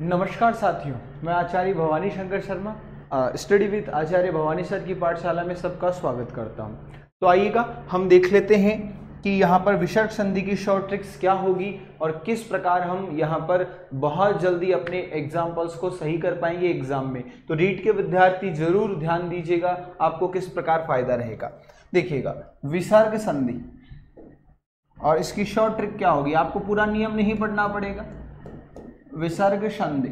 नमस्कार साथियों, मैं Acharya Bhavani Shankar Sharma study with Acharya Bhavani sir की पाठशाला में सबका स्वागत करता हूं। तो आइएगा हम देख लेते हैं कि यहाँ पर विसर्ग संधि की शॉर्ट ट्रिक्स क्या होगी और किस प्रकार हम यहाँ पर बहुत जल्दी अपने एग्जाम्पल्स को सही कर पाएंगे एग्जाम में। तो रीट के विद्यार्थी जरूर ध्यान दीजिएगा, आपको किस प्रकार फायदा रहेगा। देखिएगा, विसर्ग संधि और इसकी शॉर्ट ट्रिक क्या होगी, आपको पूरा नियम नहीं पढ़ना पड़ेगा। विसर्ग संधि,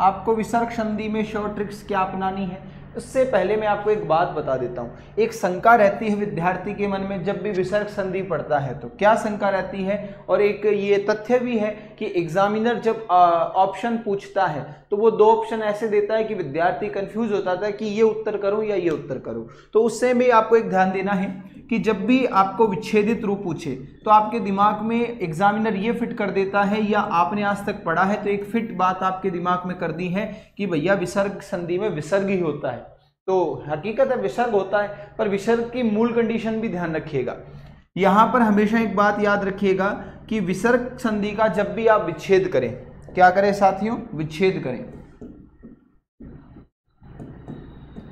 आपको विसर्ग संधि में शॉर्ट ट्रिक्स क्या अपनानी है, उससे पहले मैं आपको एक बात बता देता हूं। एक शंका रहती है विद्यार्थी के मन में जब भी विसर्ग संधि पढ़ता है, तो क्या शंका रहती है, और एक ये तथ्य भी है कि एग्जामिनर जब ऑप्शन पूछता है तो वो दो ऑप्शन ऐसे देता है कि विद्यार्थी कंफ्यूज होता था कि ये उत्तर करूं या ये उत्तर करूं। तो उससे भी आपको एक ध्यान देना है कि जब भी आपको विच्छेदित रूप पूछे तो आपके दिमाग में एग्जामिनर ये फिट कर देता है, या आपने आज तक पढ़ा है तो एक फिट बात आपके दिमाग में कर दी है कि भैया विसर्ग संधि में विसर्ग ही होता है। तो हकीकत है विसर्ग होता है, पर विसर्ग की मूल कंडीशन भी ध्यान रखिएगा। यहां पर हमेशा एक बात याद रखिएगा कि विसर्ग संधि का जब भी आप विच्छेद करें, क्या करें साथियों, विच्छेद करें।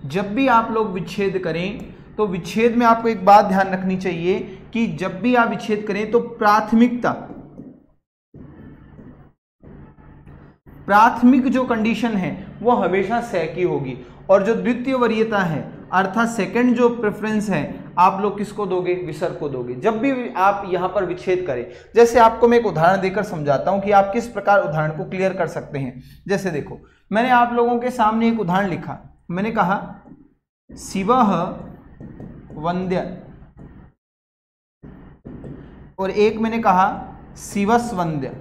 जब भी आप लोग विच्छेद करें तो विच्छेद में आपको एक बात ध्यान रखनी चाहिए कि जब भी आप विच्छेद करें तो प्राथमिक जो कंडीशन है वो हमेशा सह की होगी, और जो द्वितीय वरीयता है अर्थात सेकंड जो प्रेफरेंस है, आप लोग किसको दोगे, विसर्ग को दोगे जब भी आप यहां पर विच्छेद करें। जैसे आपको मैं एक उदाहरण देकर समझाता हूं कि आप किस प्रकार उदाहरण को क्लियर कर सकते हैं। जैसे देखो, मैंने आप लोगों के सामने एक उदाहरण लिखा, मैंने कहा शिवः वंद्य, और एक मैंने कहा शिवस् वंद्य।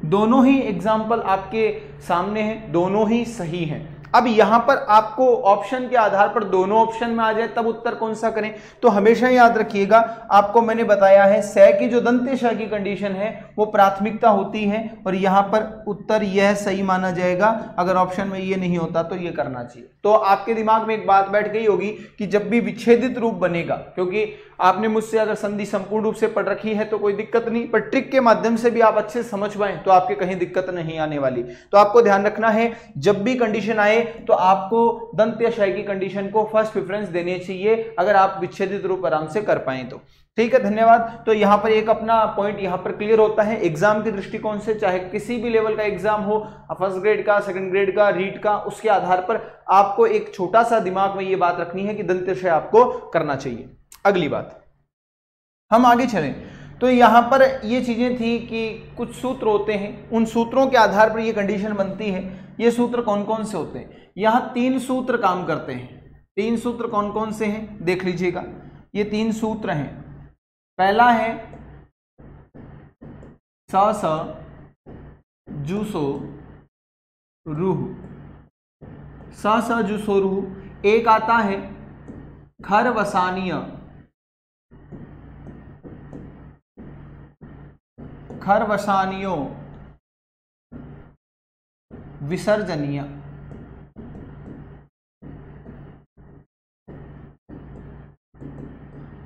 दोनों ही एग्जाम्पल आपके सामने हैं, दोनों ही सही हैं। अब यहां पर आपको ऑप्शन के आधार पर दोनों ऑप्शन में आ जाए तब उत्तर कौन सा करें, तो हमेशा याद रखिएगा, आपको मैंने बताया है सह की जो दंत्य श की कंडीशन है वो प्राथमिकता होती है, और यहां पर उत्तर यह सही माना जाएगा। अगर ऑप्शन में ये नहीं होता तो ये करना चाहिए। तो आपके दिमाग में एक बात बैठ गई होगी कि जब भी विच्छेदित रूप बनेगा, क्योंकि आपने मुझसे अगर संधि संपूर्ण रूप से पढ़ रखी है तो कोई दिक्कत नहीं, पर ट्रिक के माध्यम से भी आप अच्छे से समझ पाए तो आपके कहीं दिक्कत नहीं आने वाली। तो आपको ध्यान रखना है, जब भी कंडीशन आए तो आपको दंत्य श की कंडीशन को फर्स्ट प्रेफरेंस देनी चाहिए, अगर आप विच्छेदित रूप आराम से कर पाए तो। ठीक है, धन्यवाद। तो यहां पर एक अपना पॉइंट यहां पर क्लियर होता है एग्जाम के दृष्टिकोण से, चाहे किसी भी लेवल का एग्जाम हो, फर्स्ट ग्रेड का, सेकंड ग्रेड का, रीट का, उसके आधार पर आपको एक छोटा सा दिमाग में यह बात रखनी है कि दंत्यशय आपको करना चाहिए। अगली बात, हम आगे चलें तो यहां पर ये चीजें थी कि कुछ सूत्र होते हैं, उन सूत्रों के आधार पर यह कंडीशन बनती है। ये सूत्र कौन कौन से होते हैं, यहां 3 सूत्र काम करते हैं। 3 सूत्र कौन कौन से हैं देख लीजिएगा, ये 3 सूत्र हैं। पहला है स स जुसो रूह, स स जुसो रूह। एक आता है खरवसानीय, खरवसानियो विसर्जनीय।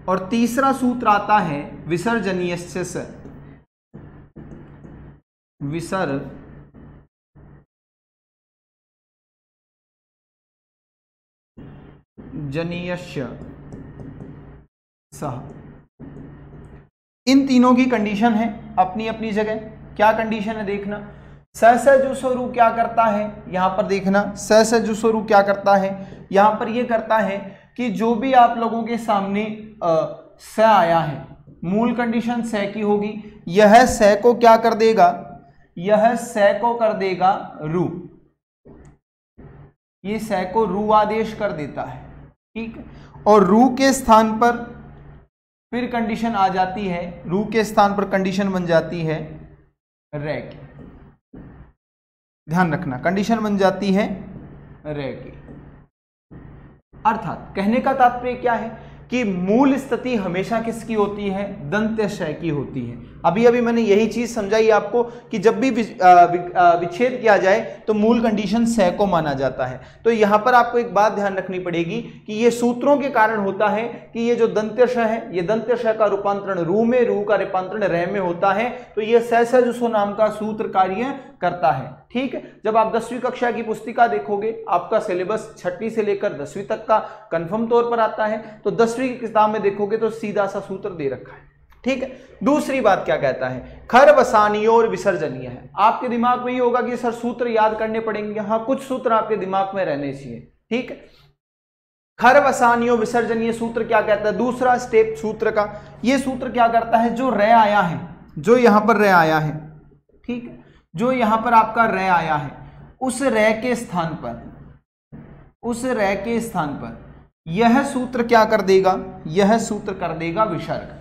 और तीसरा सूत्र आता है विसर्जनीयस्य से, विसर्जनीयस्य सह। इन तीनों की कंडीशन है अपनी अपनी जगह। क्या कंडीशन है देखना, सजुसोरु क्या करता है, यहां पर देखना सजुसोरु क्या करता है, यहां पर यह करता है कि जो भी आप लोगों के सामने स आया है, मूल कंडीशन स की होगी, यह स को क्या कर देगा, यह स को कर देगा रू, ये स को रू आदेश कर देता है। ठीक है, और रू के स्थान पर फिर कंडीशन आ जाती है, रू के स्थान पर कंडीशन बन जाती है रे की। ध्यान रखना, कंडीशन बन जाती है रे की। अर्थात कहने का तात्पर्य क्या है कि मूल स्थिति हमेशा किसकी होती है, दंत्य की होती है। अभी अभी मैंने यही चीज समझाई आपको कि जब भी विच्छेद किया जाए तो मूल कंडीशन स को माना जाता है। तो यहां पर आपको एक बात ध्यान रखनी पड़ेगी कि ये सूत्रों के कारण होता है कि ये जो दंत्य है, ये दंत्य का रूपांतरण रू में, रू का रूपांतरण रे में होता है। तो ये सजुसो नाम का सूत्र कार्य करता है। ठीक है, जब आप 10वीं कक्षा की पुस्तिका देखोगे, आपका सिलेबस 6वीं से लेकर 10वीं तक का कंफर्म तौर पर आता है, तो 10वीं की किताब में देखोगे तो सीधा सा सूत्र दे रखा है। ठीक है, दूसरी बात क्या कहता है, खर वसानीय और विसर्जनीय है। आपके दिमाग में ये होगा कि सर सूत्र याद करने पड़ेंगे। हाँ, कुछ सूत्र आपके दिमाग में रहने चाहिए। ठीक है, खर वसानीय विसर्जनीय सूत्र क्या कहता है, दूसरा स्टेप सूत्र का। ये सूत्र क्या करता है, जो रे आया है, जो यहां पर रे आया है, ठीक है, जो यहां पर आपका रे आया है, उस रे के स्थान पर, उस रे के स्थान पर यह सूत्र क्या कर देगा, यह सूत्र कर देगा विसर्ग।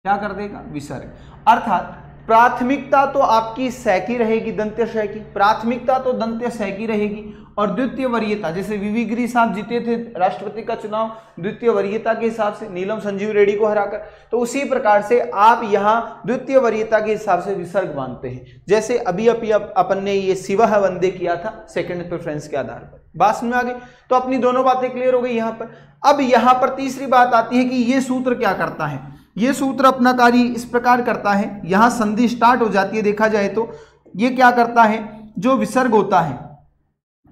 क्या कर देगा, विसर्ग। अर्थात प्राथमिकता तो आपकी स की रहेगी, दंत्य श की, प्राथमिकता तो दंत्य स की रहेगी, और द्वितीय वरीयता, जैसे वीवी गिरी साहब जीते थे राष्ट्रपति का चुनाव द्वितीय वरीयता के हिसाब से नीलम संजीव रेड्डी को हराकर, तो उसी प्रकार से आप यहां द्वितीय वरीयता के हिसाब से विसर्ग मानते हैं। जैसे अभी अपन ने ये शिवः वंदे किया था सेकंड प्रेफरेंस के आधार पर। बात समझ में आ गई? तो अपनी दोनों बातें क्लियर हो गई यहां पर। अब यहां पर तीसरी बात आती है कि ये सूत्र क्या करता है। ये सूत्र अपना कार्य इस प्रकार करता है, यहां संधि स्टार्ट हो जाती है, देखा जाए तो ये क्या करता है, जो विसर्ग होता है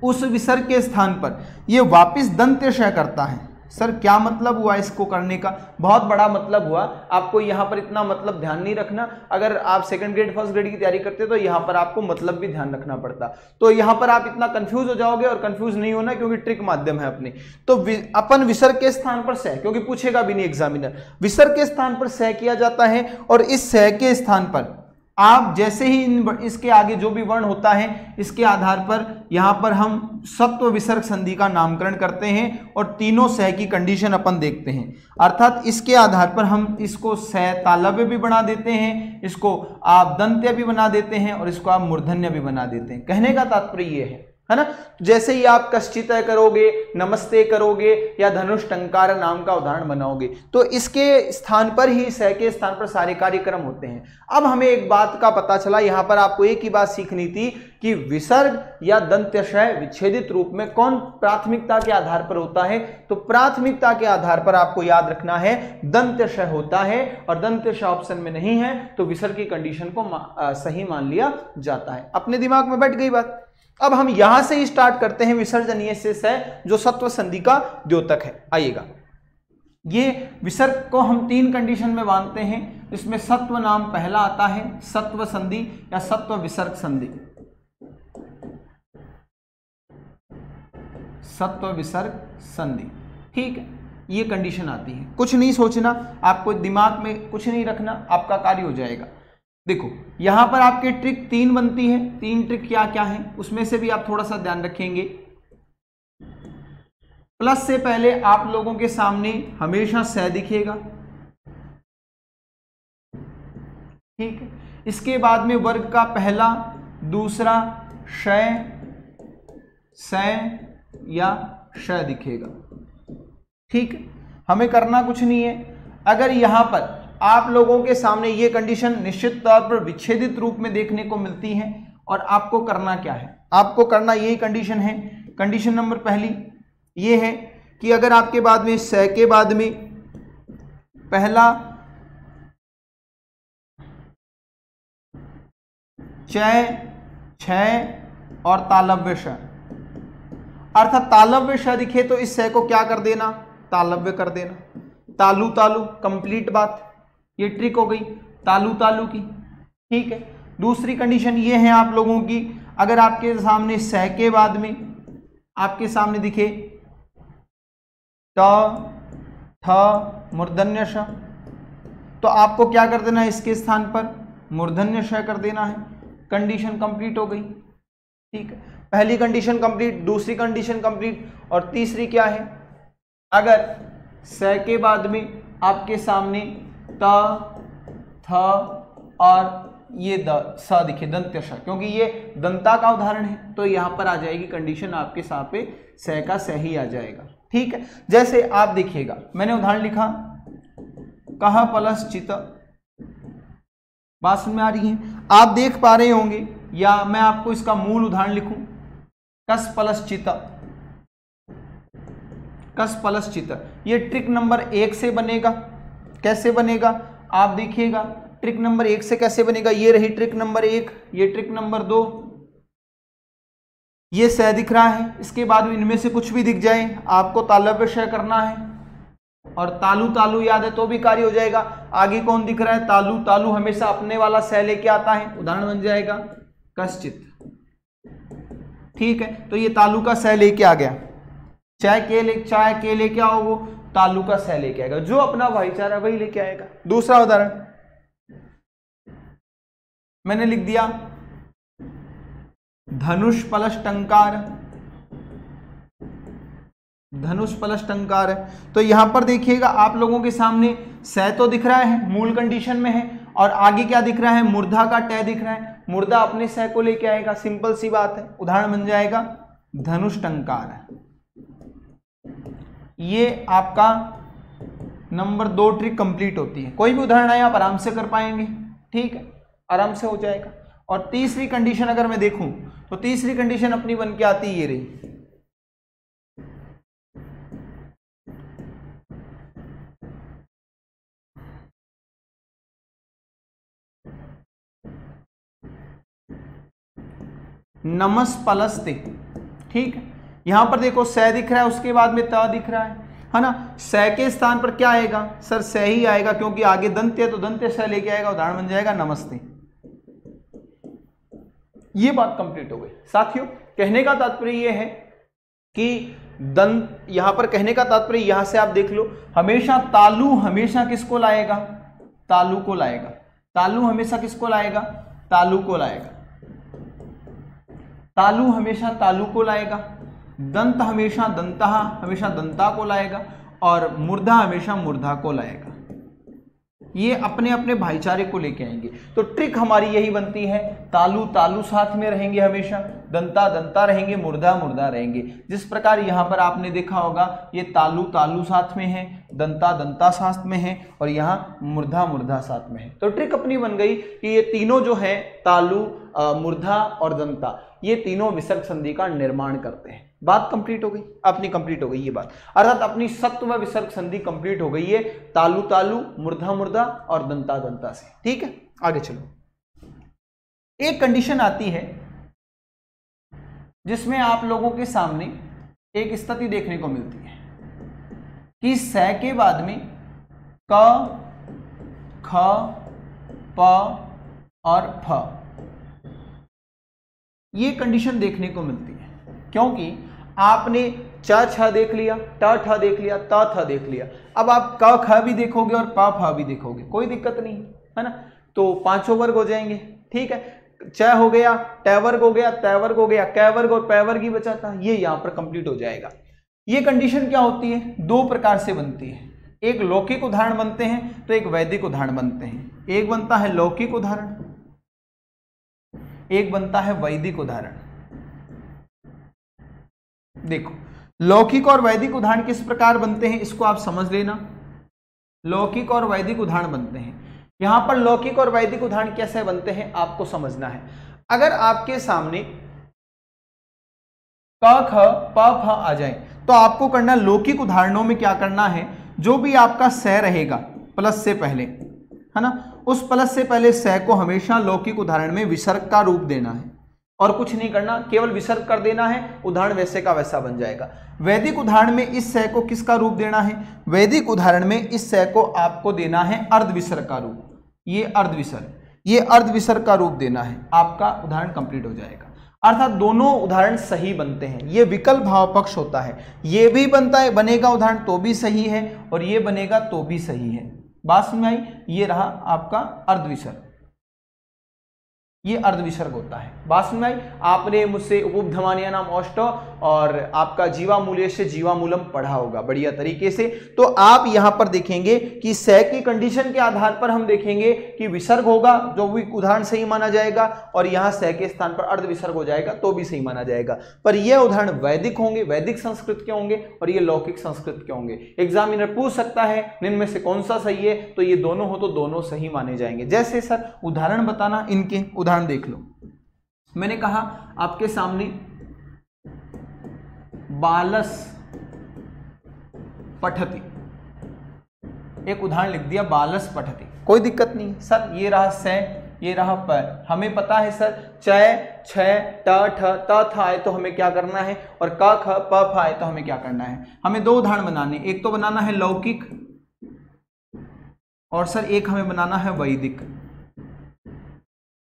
उस विसर्ग के स्थान पर ये वापस दंत्य श करता है। सर क्या मतलब हुआ इसको करने का, बहुत बड़ा मतलब हुआ। आपको यहाँ पर इतना मतलब ध्यान नहीं रखना, अगर आप सेकंड ग्रेड फर्स्ट ग्रेड की तैयारी करते तो यहाँ पर आपको मतलब भी ध्यान रखना पड़ता। तो यहाँ पर आप इतना कंफ्यूज हो जाओगे, और कंफ्यूज नहीं होना क्योंकि ट्रिक माध्यम है अपने। तो अपन विसर्ग के स्थान पर स, क्योंकि पूछेगा भी नहीं एग्जामिनर, विसर्ग के स्थान पर स किया जाता है, और इस स के स्थान पर आप जैसे ही इसके आगे जो भी वर्ण होता है इसके आधार पर यहां पर हम सत्व विसर्ग संधि का नामकरण करते हैं, और तीनों स की कंडीशन अपन देखते हैं। अर्थात इसके आधार पर हम इसको स तालव्य भी बना देते हैं, इसको आप दंत्य भी बना देते हैं, और इसको आप मूर्धन्य भी बना देते हैं। कहने का तात्पर्य ये है ना। जैसे ही आप कश्चितय करोगे, नमस्ते करोगे, या धनुष टंकार नाम का उदाहरण बनाओगे, तो इसके स्थान पर ही स के स्थान पर सारे कार्यक्रम होते हैं। अब हमें एक बात का पता चला, यहां पर आपको एक ही बात सीखनी थी कि विसर्ग या दंत्यशय विच्छेदित रूप में कौन प्राथमिकता के आधार पर होता है। तो प्राथमिकता के आधार पर आपको याद रखना है दंत्यशय होता है, और दंत्यशय ऑप्शन में नहीं है तो विसर्ग की कंडीशन को सही मान लिया जाता है। अपने दिमाग में बैठ गई बात। अब हम यहां से ही स्टार्ट करते हैं विसर्जनीय से स, जो सत्व संधि का द्योतक है। आइएगा, ये विसर्ग को हम 3 कंडीशन में बांधते हैं। इसमें सत्व नाम पहला आता है, सत्व संधि या सत्व विसर्ग संधि, सत्व विसर्ग संधि। ठीक है, ये कंडीशन आती है। कुछ नहीं सोचना, आपको दिमाग में कुछ नहीं रखना, आपका कार्य हो जाएगा। देखो यहां पर आपके ट्रिक 3 बनती है। 3 ट्रिक क्या क्या है उसमें से भी आप थोड़ा सा ध्यान रखेंगे। प्लस से पहले आप लोगों के सामने हमेशा स दिखेगा, ठीक है। इसके बाद में वर्ग का पहला, दूसरा श, स या श दिखेगा, ठीक है। हमें करना कुछ नहीं है। अगर यहां पर आप लोगों के सामने ये कंडीशन निश्चित तौर पर विच्छेदित रूप में देखने को मिलती है, और आपको करना क्या है, आपको करना यही कंडीशन है। कंडीशन नंबर पहली ये है कि अगर आपके बाद में स के बाद में पहला च, छ और तालव्य श, अर्थात तालव्य श दिखे तो इस स को क्या कर देना, तालव्य कर देना। तालु तालु, कंप्लीट बात। ये ट्रिक हो गई तालु तालु की, ठीक है। दूसरी कंडीशन ये है आप लोगों की, अगर आपके सामने स के बाद में आपके सामने दिखे त, थ, मूर्धन्य श, तो आपको क्या कर देना है, इसके स्थान पर मूर्धन्य श कर देना है। कंडीशन कंप्लीट हो गई, ठीक है। पहली कंडीशन कंप्लीट, दूसरी कंडीशन कंप्लीट, और तीसरी क्या है, अगर स के बाद में आपके सामने त, थ और ये द, स दिखे, दंत्य श, क्योंकि ये दंता का उदाहरण है तो यहां पर आ जाएगी कंडीशन आपके साथ पे स का स ही आ जाएगा, ठीक है, जैसे आप देखिएगा मैंने उदाहरण लिखा कह प्लस चित, बात समझ में आ रही है? आप देख पा रहे होंगे, या मैं आपको इसका मूल उदाहरण लिखूं, कस प्लस चित, कस प्लस चित। ये ट्रिक नंबर 1 से बनेगा। कैसे बनेगा आप देखिएगा, ट्रिक नंबर 1 से कैसे बनेगा। ये रही ट्रिक नंबर 1, ये ट्रिक नंबर 2, ये स दिख रहा है, इसके बाद इनमें से कुछ भी दिख जाए आपको तालव्य श करना है, और तालु तालु याद है तो भी कार्य हो जाएगा। आगे कौन दिख रहा है, तालु, तालु हमेशा अपने वाला स लेके आता है, उदाहरण बन जाएगा कश्चित। ठीक है, तो ये तालु का स लेके आ गया, चाय के लेके आओ, वो तालु का स लेके आएगा, जो अपना भाईचारा वही लेके आएगा। दूसरा उदाहरण मैंने लिख दिया धनुष प्लस टंकार, धनुष प्लस टंकार है। तो यहां पर देखिएगा आप लोगों के सामने स तो दिख रहा है, मूल कंडीशन में है, और आगे क्या दिख रहा है, मूर्धा का ट दिख रहा है। मूर्धा अपने स को लेके आएगा, सिंपल सी बात है, उदाहरण बन जाएगा धनुष टंकार। ये आपका नंबर 2 ट्रिक कंप्लीट होती है। कोई भी उदाहरण आए आप आराम से कर पाएंगे, ठीक है, आराम से हो जाएगा। और तीसरी कंडीशन अगर मैं देखूं तो तीसरी कंडीशन अपनी बन के आती है, ये रही, नमस प्लस ते। ठीक है, यहां पर देखो स दिख रहा है, उसके बाद में त दिख रहा है ना। स के स्थान पर क्या आएगा सर, स ही आएगा, क्योंकि आगे दंत्य तो दंत्य स लेके आएगा, उदाहरण बन जाएगा नमस्ते। ये बात कंप्लीट हो गई साथियों। कहने का तात्पर्य ये है कि दंत, यहां पर कहने का तात्पर्य यहां से आप देख लो, हमेशा तालु हमेशा किसको लाएगा, तालु को लाएगा। तालु हमेशा किसको लाएगा, तालु को लाएगा। तालु हमेशा तालु को लाएगा, दंत हमेशा दंता को लाएगा, और मूर्धा हमेशा मूर्धा को लाएगा। ये अपने अपने भाईचारे को लेके आएंगे। तो ट्रिक हमारी यही बनती है, तालु तालु साथ में रहेंगे हमेशा, दंता दंता रहेंगे, मूर्धा मूर्धा रहेंगे। जिस प्रकार यहां पर आपने देखा होगा, ये तालु तालु साथ में है, दंता दंता साथ में है, और यहां मूर्धा मूर्धा साथ में है। तो ट्रिक अपनी बन गई कि ये तीनों जो है तालु, मूर्धा और दंता, ये तीनों विसर्ग संधि का निर्माण करते हैं। बात कंप्लीट हो गई, अपनी कंप्लीट हो गई ये बात, अर्थात अपनी सत्व विसर्ग संधि कंप्लीट हो गई है तालु तालु, मूर्धा मूर्धा और दंता दंता से। ठीक है, आगे चलो। एक कंडीशन आती है जिसमें आप लोगों के सामने एक स्थिति देखने को मिलती है कि स के बाद में क, ख, प और फ, ये कंडीशन देखने को मिलती है, क्योंकि आपने च छ देख लिया, ट ठ देख लिया, त थ देख लिया, अब आप क ख भी देखोगे और प फ भी देखोगे, कोई दिक्कत नहीं है ना। तो पांचों वर्ग हो जाएंगे। ठीक है, च हो गया, ट वर्ग हो गया, त वर्ग हो गया, क वर्ग और प वर्ग ही बचा था, ये यहां पर कंप्लीट हो जाएगा। ये कंडीशन क्या होती है, दो प्रकार से बनती है, एक लौकिक उदाहरण बनते हैं तो एक वैदिक उदाहरण बनते हैं। एक बनता है लौकिक उदाहरण, एक बनता है वैदिक उदाहरण। देखो लौकिक और वैदिक उदाहरण किस प्रकार बनते हैं, इसको आप समझ लेना। लौकिक और वैदिक उदाहरण बनते हैं, यहां पर लौकिक और वैदिक उदाहरण कैसे बनते हैं आपको समझना है। अगर आपके सामने क ख प फ आ जाए तो आपको करना, लौकिक उदाहरणों में क्या करना है, जो भी आपका स रहेगा प्लस से पहले, है ना, उस प्लस से पहले स को हमेशा लौकिक उदाहरण में विसर्ग का रूप देना है, और कुछ नहीं करना, केवल विसर्ग कर देना है, उदाहरण वैसे का वैसा बन जाएगा। वैदिक उदाहरण में इस स को किसका रूप देना है, वैदिक उदाहरण में इस स को आपको देना है अर्ध विसर्ग का रूप, ये अर्ध विसर्ग, ये अर्ध विसर्ग का रूप देना है, आपका उदाहरण कंप्लीट हो जाएगा। अर्थात दोनों उदाहरण सही बनते हैं। ये विकल्प भाव पक्ष होता है, ये भी बनता है, बनेगा उदाहरण तो भी सही है, और ये बनेगा तो भी सही है। बात समझ में आई, ये रहा आपका अर्ध विसर्ग। ये अर्धविसर्ग होता है। बात समझ में आई? आपने मुझसे उपधमानिया नाम औष्ठ और आपका जीवामूल्य से जीवामूलम पढ़ा होगा बढ़िया तरीके से। तो आप यहां पर देखेंगे कि स की कंडीशन के आधार पर हम देखेंगे कि विसर्ग होगा, जो भी उदाहरण सही माना जाएगा, और यहां स के स्थान पर अर्धविसर्ग हो जाएगा तो भी सही माना जाएगा। पर यह उदाहरण वैदिक होंगे, वैदिक संस्कृत के होंगे, और ये लौकिक संस्कृत के होंगे। एग्जामिनर पूछ सकता है इनमें से कौन सा सही है, तो ये दोनों हो तो दोनों सही माने जाएंगे। जैसे सर उदाहरण बताना, इनके उदाहरण देख लो। मैंने कहा आपके सामने बालस पठति, एक उदाहरण लिख दिया बालस पठति, कोई दिक्कत नहीं सर। ये रहा स, ये रहा प। हमें पता है सर च, छ, ट, ठ, त, थ आए तो हमें क्या करना है, और क, ख, प, फ आए तो हमें क्या करना है। हमें दो उदाहरण बनाने, एक तो बनाना है लौकिक, और सर एक हमें बनाना है वैदिक।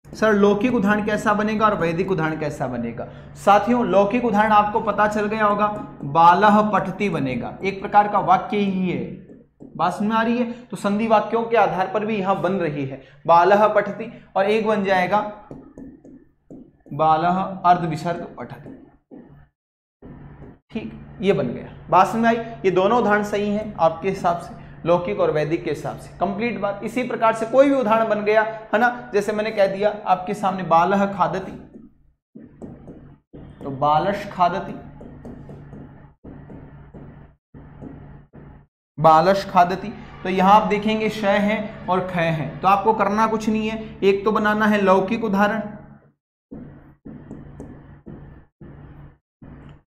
सर लौकिक उदाहरण कैसा बनेगा और वैदिक उदाहरण कैसा बनेगा? साथियों लौकिक उदाहरण आपको पता चल गया होगा, बालह पठति बनेगा, एक प्रकार का वाक्य ही है। बात समझ में आ रही है? तो संधि वाक्यों के आधार पर भी यहां बन रही है बालह पठति, और एक बन जाएगा बालह अर्धविसर्ग पठति। ठीक, ये बन गया। बात समझ में आई? ये दोनों उदाहरण सही हैं आपके हिसाब से, लौकिक और वैदिक के हिसाब से। कंप्लीट बात। इसी प्रकार से कोई भी उदाहरण बन गया है ना, जैसे मैंने कह दिया आपके सामने बालह खादति, तो बालश खादति, बालश खादति। तो यहां आप देखेंगे श है और ख है, तो आपको करना कुछ नहीं है, एक तो बनाना है लौकिक उदाहरण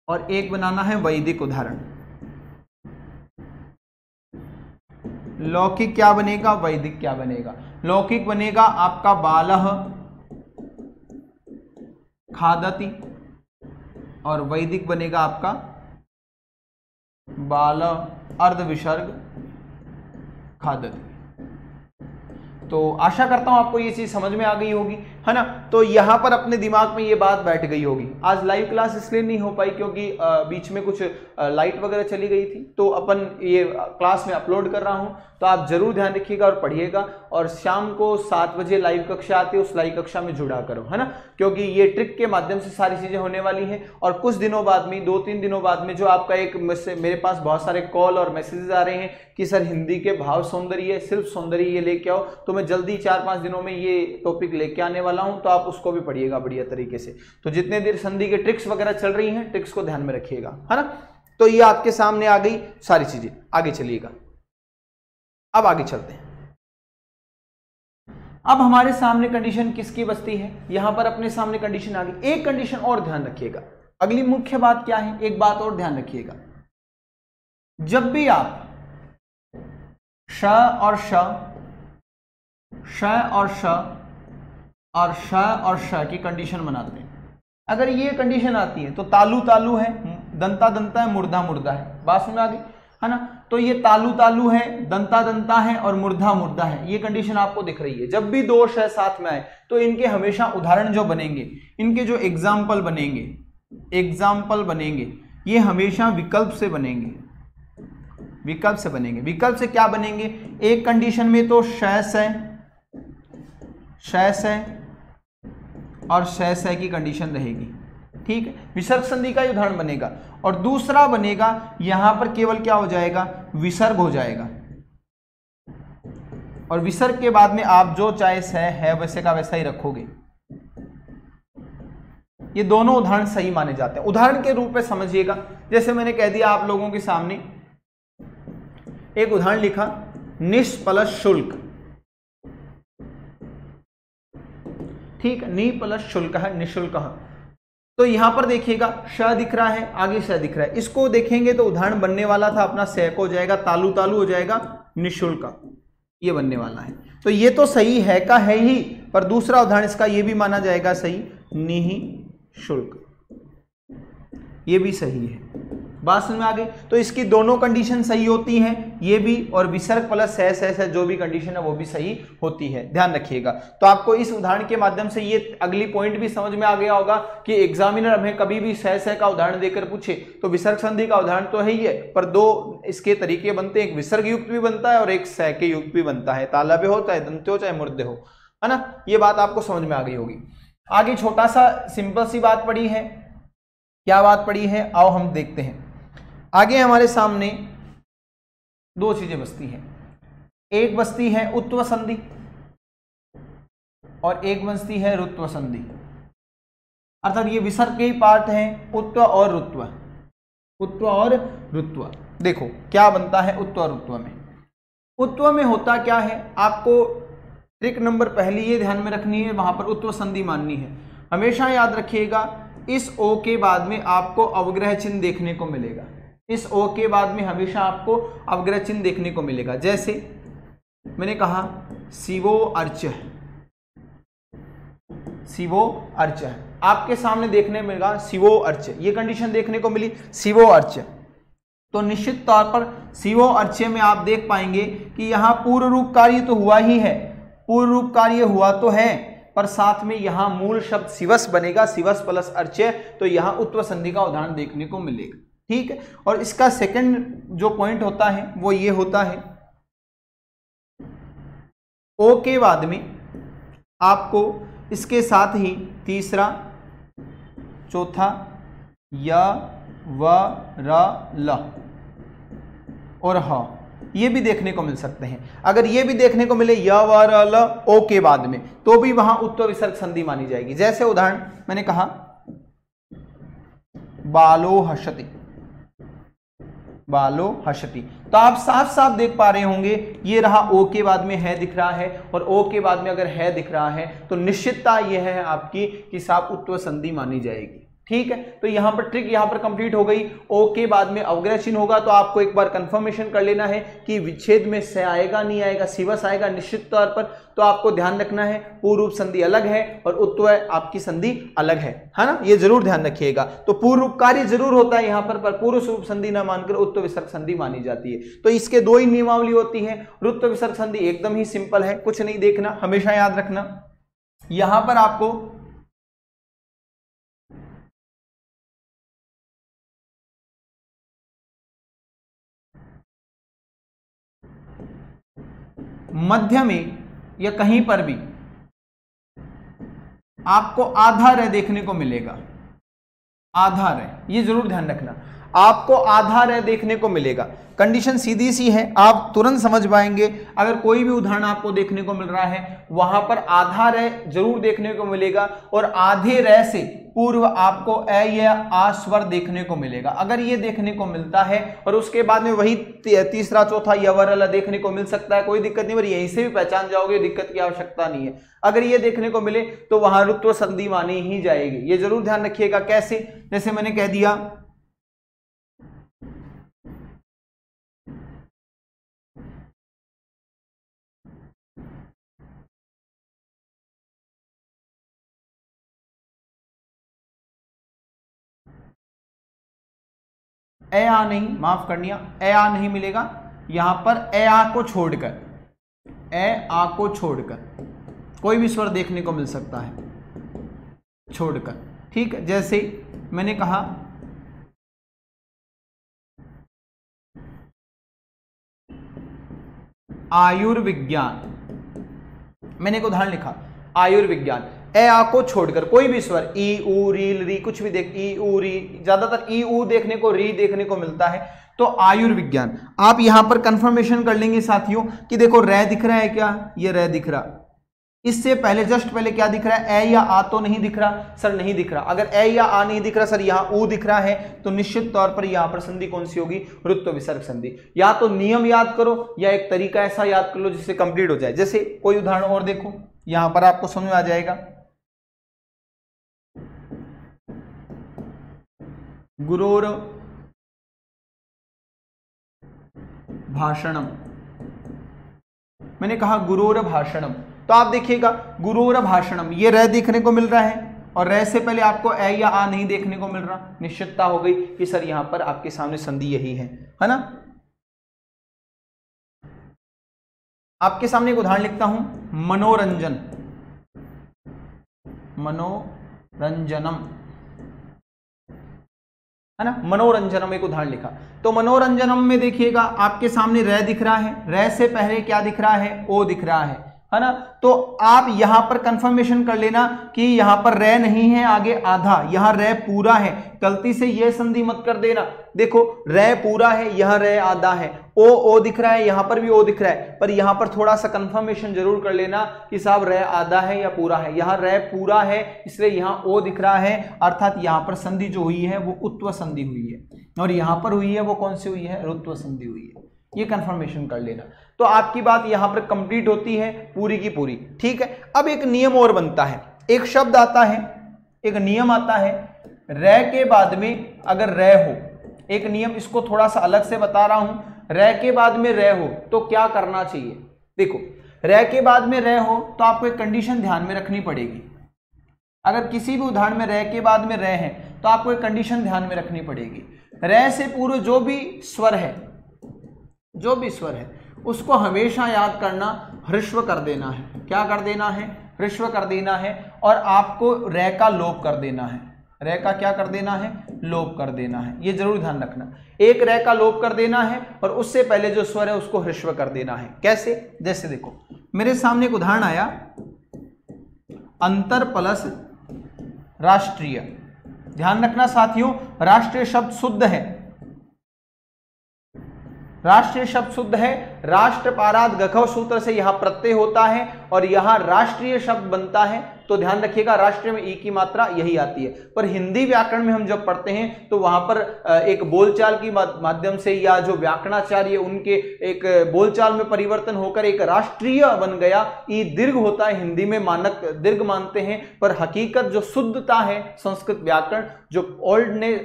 और एक बनाना है वैदिक उदाहरण। लौकिक क्या बनेगा, वैदिक क्या बनेगा? लौकिक बनेगा आपका बालह खादति, और वैदिक बनेगा आपका बालह अर्धविसर्ग खादति। तो आशा करता हूं आपको ये चीज समझ में आ गई होगी, है ना। तो यहां पर अपने दिमाग में ये बात बैठ गई होगी। आज लाइव क्लास इसलिए नहीं हो पाई क्योंकि बीच में कुछ लाइट वगैरह चली गई थी, तो अपन ये क्लास में अपलोड कर रहा हूं, तो आप जरूर ध्यान रखिएगा और पढ़िएगा। और शाम को 7 बजे लाइव कक्षा आती है, उस लाइव कक्षा में जुड़ा करो, है ना, क्योंकि ये ट्रिक के माध्यम से सारी चीजें होने वाली हैं। और कुछ दिनों बाद में, 2-3 दिनों बाद में, जो आपका एक मेरे पास बहुत सारे कॉल और मैसेजेस आ रहे हैं कि सर हिंदी के भाव सौंदर्य, सिर्फ सौंदर्य ये लेके आओ, तो मैं जल्दी 4-5 दिनों में ये टॉपिक लेके आने वाला हूं, तो आप उसको भी पढ़िएगा बढ़िया तरीके से। तो जितने देर संधि के ट्रिक्स वगैरह चल रही हैं, ट्रिक्स को ध्यान में रखिएगा, है ना। तो ये आपके सामने आ गई सारी चीजें। आगे चलिएगा, अब आगे चलते हैं। अब हमारे सामने कंडीशन किसकी बचती है? यहां पर अपने सामने कंडीशन आ गई। एक कंडीशन और ध्यान रखिएगा, अगली मुख्य बात क्या है, एक बात और ध्यान रखिएगा। जब भी आप श और श, श और श और श और श की कंडीशन बनाते हैं, अगर ये कंडीशन आती है तो तालु तालु है, दंता दंता है, मुर्दा मुर्दा है। बात समझ में आ गई, है ना। तो ये तालु तालु है, दंता दंता है और मुर्दा मुर्दा है, ये कंडीशन आपको दिख रही है। जब भी दोष है साथ में आए तो इनके हमेशा उदाहरण जो बनेंगे, इनके जो एग्जाम्पल बनेंगे, ये हमेशा विकल्प से बनेंगे। विकल्प से बनेंगे। विकल्प से क्या बनेंगे? एक कंडीशन में तो शय और शय की कंडीशन रहेगी, ठीक है, विसर्ग संधि का उदाहरण बनेगा। और दूसरा बनेगा यहां पर केवल क्या हो जाएगा, विसर्ग हो जाएगा। और विसर्ग के बाद में आप जो चाहे स है वैसे का वैसा ही रखोगे। ये दोनों उदाहरण सही माने जाते हैं। उदाहरण के रूप में समझिएगा, जैसे मैंने कह दिया आप लोगों के सामने एक उदाहरण लिखा, निष्प्लस शुल्क, ठीक, नि प्लस शुल्क है, निशुल्क। तो यहां पर देखिएगा श दिख रहा है, आगे श दिख रहा है, इसको देखेंगे तो उदाहरण बनने वाला था अपना स को हो जाएगा, तालु तालु हो जाएगा, निशुल्क, ये बनने वाला है। तो ये तो सही है का है ही, पर दूसरा उदाहरण इसका ये भी माना जाएगा सही, निःशुल्क, ये भी सही है। बात समझ में आ गई। तो इसकी दोनों कंडीशन सही होती हैं, ये भी, और विसर्ग प्लस है जो भी कंडीशन है वो भी सही होती है, ध्यान रखिएगा। तो आपको इस उदाहरण के माध्यम से ये अगली पॉइंट भी समझ में आ गया होगा कि एग्जामिनर हमें कभी भी सह का उदाहरण देकर पूछे तो विसर्ग संधि का उदाहरण तो है ही है, पर दो इसके तरीके बनते हैं, एक विसर्ग युक्त भी बनता है और एक सह के युक्त भी बनता है, तालव्य हो चाहे दंत्य हो चाहे मूर्ध्य हो। है ना। ये बात आपको समझ में आ गई होगी। आगे छोटा सा सिंपल सी बात पड़ी है, क्या बात पड़ी है, आओ हम देखते हैं। आगे हमारे सामने दो चीजें बचती हैं, एक बचती है उत्व संधि और एक बचती है रुत्व संधि, अर्थात ये विसर्ग के ही पार्ट हैं, उत्व और रुत्व। उत्व और रुत्व देखो क्या बनता है उत्व और रुत्व में। उत्व में होता क्या है, आपको ट्रिक नंबर पहली ये ध्यान में रखनी है, वहां पर उत्व संधि माननी है। हमेशा याद रखिएगा इस ओ के बाद में आपको अवग्रह चिन्ह देखने को मिलेगा, इस ओ के बाद में हमेशा आपको अवग्रह चिन्ह देखने को मिलेगा। जैसे मैंने कहा शिवो अर्च, शिवो अर्च आपके सामने देखने मिलेगा, शिवो अर्च, ये कंडीशन देखने को मिली शिवो अर्च। तो निश्चित तौर पर शिवो अर्च में आप देख पाएंगे कि यहां पूर्व रूप कार्य तो हुआ ही है, पूर्व रूप कार्य हुआ तो है, पर साथ में यहां मूल शब्द शिवस बनेगा, शिवस प्लस अर्च्य, तो यहां उत्व संधि का उदाहरण देखने को मिलेगा। ठीक है, और इसका सेकंड जो पॉइंट होता है वो ये होता है, ओ के बाद में आपको इसके साथ ही तीसरा, चौथा य व र ल और ह ये भी देखने को मिल सकते हैं। अगर ये भी देखने को मिले य व र ल ओ के बाद में, तो भी वहां उत्व विसर्ग संधि मानी जाएगी। जैसे उदाहरण मैंने कहा बालो हसति, बालो हसति, तो आप साफ साफ देख पा रहे होंगे ये रहा ओ के बाद में है दिख रहा है, और ओ के बाद में अगर है दिख रहा है तो निश्चितता यह है आपकी कि साफ उत्व संधि मानी जाएगी। ठीक है, तो यहां पर ट्रिक यहां पर कंप्लीट हो गई। ओ के बाद में अवग्रह चिन्ह होगा तो आपको एक बार कंफर्मेशन कर लेना है कि विच्छेद में से आएगा नहीं आएगा, शिवस आएगा निश्चित तौर पर, तो आपको ध्यान रखना है पूर्व रूप संधि अलग है और उत्व आपकी संधि अलग है ना, ये जरूर ध्यान रखिएगा। तो पूर्व रूप कार्य जरूर होता है यहां पर पूर्व रूप संधि ना मानकर उत्व विसर्ग संधि मानी जाती है। तो इसके दो ही नियमावली होती है। रुत्व विसर्ग संधि एकदम ही सिंपल है, कुछ नहीं देखना, हमेशा याद रखना। यहां पर आपको मध्य में या कहीं पर भी आपको आधा र देखने को मिलेगा, आधा र, ये जरूर ध्यान रखना, आपको आधा र देखने को मिलेगा। कंडीशन सीधी सी है, आप तुरंत समझ पाएंगे। अगर कोई भी उदाहरण आपको देखने को मिल रहा है वहां पर आधा र जरूर देखने को मिलेगा, और आधे र से पूर्व आपको अ या आ स्वर देखने को मिलेगा। अगर ये देखने को मिलता है और उसके बाद में वही तीसरा चौथा यवरल देखने को मिल सकता है, कोई दिक्कत नहीं, पर यहीं से भी पहचान जाओगे, दिक्कत की आवश्यकता नहीं है। अगर ये देखने को मिले तो वहां रुत्व संधि मानी ही जाएगी, ये जरूर ध्यान रखिएगा। कैसे, जैसे मैंने कह दिया ए आ नहीं, माफ करनिया, ए आ नहीं मिलेगा यहां पर, ए आ को छोड़कर, ए आ को छोड़कर कोई भी स्वर देखने को मिल सकता है, छोड़कर। ठीक है, जैसे मैंने कहा आयुर्विज्ञान, मैंने एक उदाहरण लिखा आयुर्विज्ञान, ए आ को छोड़कर कोई भी स्वर, ई ऊ री री कुछ भी देख, ई ऊ री, ज्यादातर ई ऊ देखने को, री देखने को मिलता है। तो आयुर्विज्ञान आप यहां पर कंफर्मेशन कर लेंगे साथियों कि देखो रे दिख रहा है क्या, ये रे दिख रहा, इससे पहले जस्ट पहले क्या दिख रहा है, ए या आ तो नहीं दिख रहा सर, नहीं दिख रहा। अगर ए या आ नहीं दिख रहा सर, यहां ऊ दिख रहा है, तो निश्चित तौर पर यहां पर संधि कौन सी होगी, रुत्व विसर्ग संधि। या तो नियम याद करो या एक तरीका ऐसा याद कर लो जिससे कंप्लीट हो जाए। जैसे कोई उदाहरण और देखो, यहां पर आपको समझ में आ जाएगा। गुरोर भाषणम, मैंने कहा गुरोर भाषणम, तो आप देखिएगा गुरोर भाषणम, ये र देखने को मिल रहा है, और र से पहले आपको ए या आ नहीं देखने को मिल रहा। निश्चितता हो गई कि सर यहां पर आपके सामने संधि यही है ना। आपके सामने एक उदाहरण लिखता हूं, मनोरंजन, मनोरंजनम, है ना, मनोरंजनम एक उदाहरण लिखा। तो मनोरंजनम में देखिएगा आपके सामने रे दिख रहा है, रे से पहले क्या दिख रहा है, ओ दिख रहा है, है ना। तो आप यहां पर कंफर्मेशन कर लेना कि यहां पर रे नहीं है, आगे आधा, यहां रे पूरा है। गलती से ये संधि मत कर देना। देखो रे पूरा है, यहां रे आधा है, ओ दिख रहा है, यहां पर भी ओ दिख रहा है, पर यहां पर थोड़ा सा कंफर्मेशन जरूर कर लेना कि साहब रे आधा है या पूरा है। यहां रे पूरा है इसलिए यहां ओ दिख रहा है, अर्थात यहां पर संधि जो हुई है वो उत्व संधि हुई है, और यहां पर हुई है वो कौन सी हुई है, ऋत्व संधि हुई है। ये कंफर्मेशन कर लेना। तो आपकी बात यहां पर कंप्लीट होती है पूरी की पूरी, ठीक है। अब एक नियम और बनता है, एक शब्द आता है, एक नियम आता है, रे के बाद में अगर रे हो, एक नियम इसको थोड़ा सा अलग से बता रहा हूं। रे के बाद में रे हो तो क्या करना चाहिए। देखो रे के बाद में रे हो तो आपको एक कंडीशन ध्यान में रखनी पड़ेगी। अगर किसी भी उदाहरण में रे के बाद में रे है तो आपको एक कंडीशन ध्यान में रखनी पड़ेगी। रे से पूर्व जो भी स्वर है, जो भी स्वर है उसको हमेशा याद करना, ह्रस्व कर देना है। क्या कर देना है, ह्रस्व कर देना है। और आपको रे का लोप कर देना है। रे का क्या कर देना है, लोप कर देना है। ये जरूर ध्यान रखना, एक रे का लोप कर देना है और उससे पहले जो स्वर है उसको ह्रस्व कर देना है। कैसे, जैसे देखो मेरे सामने एक उदाहरण आया, अंतर प्लस राष्ट्रीय। ध्यान रखना साथियों, राष्ट्रीय शब्द शुद्ध है, राष्ट्रीय शब्द शुद्ध है। राष्ट्र पाराद गखव सूत्र से यहां प्रत्यय होता है और यहां राष्ट्रीय शब्द बनता है। तो ध्यान रखिएगा राष्ट्रीय में ई की मात्रा यही आती है। पर हिंदी व्याकरण में हम जब पढ़ते हैं तो वहां पर एक बोलचाल की माध्यम से या जो व्याकरणाचार्य उनके एक बोलचाल में परिवर्तन होकर एक राष्ट्रीय बन गया। ई दीर्घ होता है, हिंदी में मानक दीर्घ मानते हैं, पर हकीकत जो शुद्धता है संस्कृत व्याकरण, जो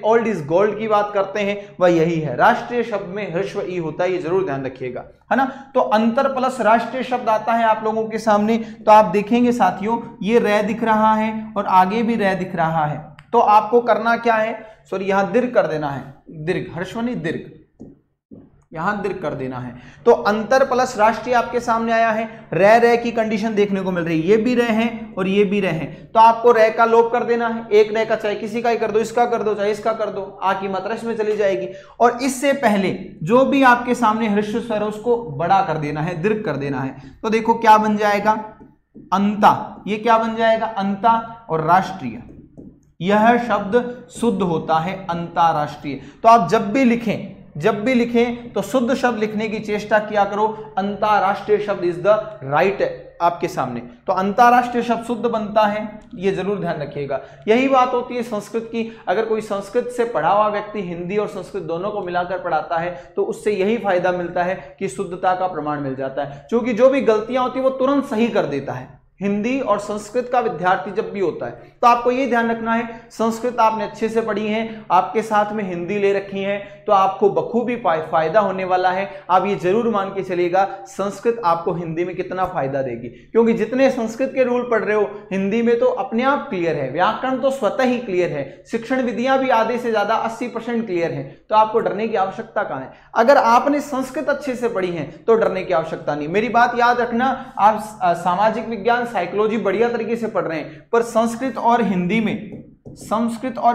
ओल्ड इज गोल्ड की बात करते हैं वह यही है। राष्ट्रीय शब्द में ह्रस्व ई होता है, ये जरूर ध्यान रखिएगा, है ना। तो अंतर प्लस राष्ट्रीय शब्द आता है आप लोगों के सामने। तो आप देखेंगे साथियों ये रे दिख रहा है और आगे भी रे दिख रहा है। तो आपको करना क्या है, सॉरी यहां दीर्घ कर देना है, दीर्घ, ह्रस्व नहीं दीर्घ, यहां दीर्घ कर देना है। तो अंतर प्लस राष्ट्रीय आपके सामने आया है। रे की कंडीशन देखने को मिल रही है, ये भी रे हैं और ये भी रे हैं। तो आपको रे का लोप कर देना है। एक रे का चाहे किसी का ही कर दो, इसका कर दो चाहे इसका कर दो, आ की मात्रा इसमें चली जाएगी। और इससे पहले जो भी आपके सामने ह्रस्व स्वर है उसको बड़ा कर देना है, दीर्घ कर देना है। तो देखो क्या बन जाएगा, अंता। ये क्या बन जाएगा, अंता। और राष्ट्रीय, यह शब्द शुद्ध होता है अंतरराष्ट्रीय। तो आप जब भी लिखें तो शुद्ध शब्द लिखने की चेष्टा किया करो। अंतरराष्ट्रीय शब्द इज द राइट आपके सामने। तो अंतरराष्ट्रीय शब्द शुद्ध बनता है, ये जरूर ध्यान रखिएगा। यही बात होती है संस्कृत की। अगर कोई संस्कृत से पढ़ा हुआ व्यक्ति हिंदी और संस्कृत दोनों को मिलाकर पढ़ाता है तो उससे यही फायदा मिलता है कि शुद्धता का प्रमाण मिल जाता है, क्योंकि जो भी गलतियां होती है वो तुरंत सही कर देता है। हिंदी और संस्कृत का विद्यार्थी जब भी होता है तो आपको ये ध्यान रखना है, संस्कृत आपने अच्छे से पढ़ी है, आपके साथ में हिंदी ले रखी है, तो आपको बखूबी फायदा होने वाला है। आप ये जरूर मान के चलिएगा संस्कृत आपको हिंदी में कितना फायदा देगी, क्योंकि जितने संस्कृत के रूल पढ़ रहे हो हिंदी में तो अपने आप क्लियर है, व्याकरण तो स्वतः ही क्लियर है, शिक्षण विधियां भी आधे से ज्यादा 80% क्लियर है। तो आपको डरने की आवश्यकता कहां है। अगर आपने संस्कृत अच्छे से पढ़ी है तो डरने की आवश्यकता नहीं। मेरी बात याद रखना, आप सामाजिक विज्ञान साइकोलॉजी बढ़िया तरीके से पढ़ रहे हैं, पर संस्कृत और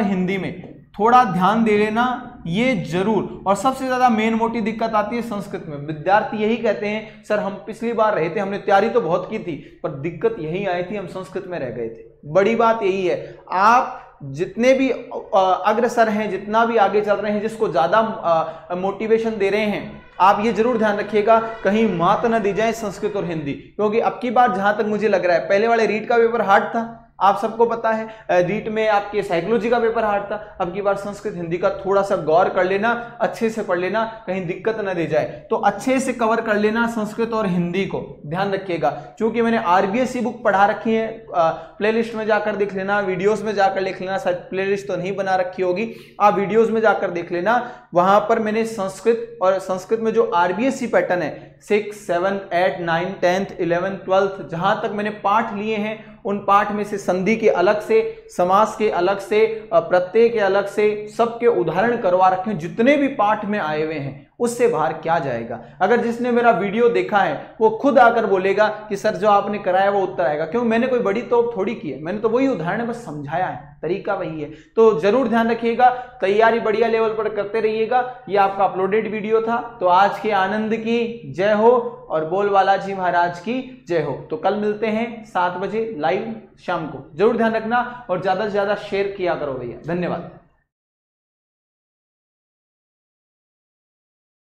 हिंदी में थोड़ा ध्यान दे लेना ये जरूर। और सबसे ज्यादा मेन मोटी दिक्कत आती है संस्कृत में। विद्यार्थी यही कहते हैं सर हम पिछली बार रहे थे, हमने तैयारी तो बहुत की थी, पर दिक्कत यही आई थी हम संस्कृत में रह गए थे। बड़ी बात यही है, आप जितने भी अग्रसर हैं, जितना भी आगे चल रहे हैं, जिसको ज्यादा मोटिवेशन दे रहे हैं, आप ये जरूर ध्यान रखिएगा कहीं मात न दी जाए संस्कृत और हिंदी। क्योंकि अब की बार जहां तक मुझे लग रहा है, पहले वाले रीट का पेपर हार्ड था, आप सबको पता है, रीट में आपके साइकोलॉजी का पेपर हार्ड था। अब की बार संस्कृत हिंदी का थोड़ा सा गौर कर लेना, अच्छे से पढ़ लेना, कहीं दिक्कत न दे जाए। तो अच्छे से कवर कर लेना संस्कृत और हिंदी को, ध्यान रखिएगा। क्योंकि मैंने आरबीएसई बुक पढ़ा रखी है, प्लेलिस्ट में जाकर देख लेना, वीडियोस में जाकर देख लेना, शायद प्लेलिस्ट तो नहीं बना रखी होगी, आप वीडियोस में जाकर देख लेना। वहां पर मैंने संस्कृत और संस्कृत में जो आरबीएसई पैटर्न है 6, 7, 8, 9, 10th, 11th, 12th जहां तक मैंने पाठ लिए हैं, उन पाठ में से संधि के अलग से, समास के अलग से, प्रत्यय के अलग से, सबके उदाहरण करवा रखे हैं। जितने भी पाठ में आए हुए हैं उससे बाहर क्या जाएगा। अगर जिसने मेरा वीडियो देखा है वो खुद आकर बोलेगा कि सर जो आपने कराया वो उत्तर आएगा, क्यों, मैंने कोई बड़ी तोप थोड़ी की है, मैंने तो वही उदाहरण बस समझाया है, तरीका वही है। तो जरूर ध्यान रखिएगा, तैयारी बढ़िया लेवल पर करते रहिएगा। ये आपका अपलोडेड वीडियो था। तो आज के आनंद की जय हो और बोल बालाजी महाराज की जय हो। तो कल मिलते हैं 7 बजे लाइव शाम को, जरूर ध्यान रखना और ज्यादा से ज्यादा शेयर किया करो भैया। धन्यवाद।